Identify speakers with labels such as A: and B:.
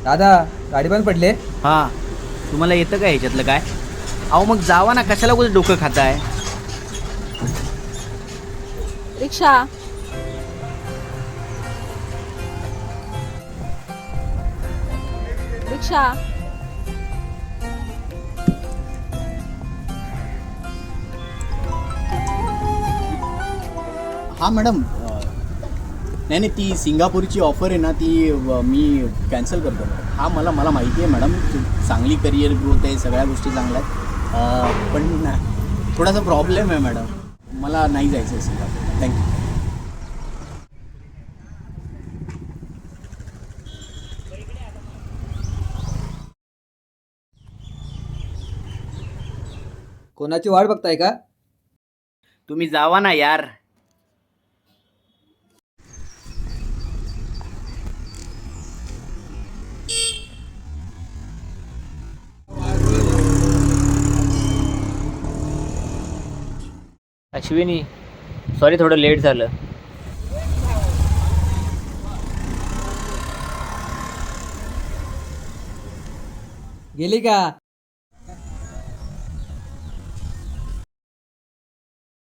A: दादा गाडी बंद पडले.
B: हां, तुम्हाला येतं का ह्याच्यातलं काय? अहो मग जावा ना, कशाला उगाच डोकं खाताय?
C: रिक्षा. रिक्षा.
D: हां मॅडम, नाही नाही, ती सिंगापूरची ऑफर आहे ना, ती मी कॅन्सल करतो मॅडम. हां, मला माहिती आहे मॅडम, चांगली करिअर ग्रोथ आहे, सगळ्या गोष्टी चांगल्या आहेत, पण थोडासा प्रॉब्लेम आहे मॅडम, मला नाही जायचं आहे सिंगापूर. थँक्यू.
A: कोणाची वाट बघताय का?
B: तुम्ही जावा ना यार.
E: अश्विनी, सॉरी थोडं लेट झालं.
A: गेली का?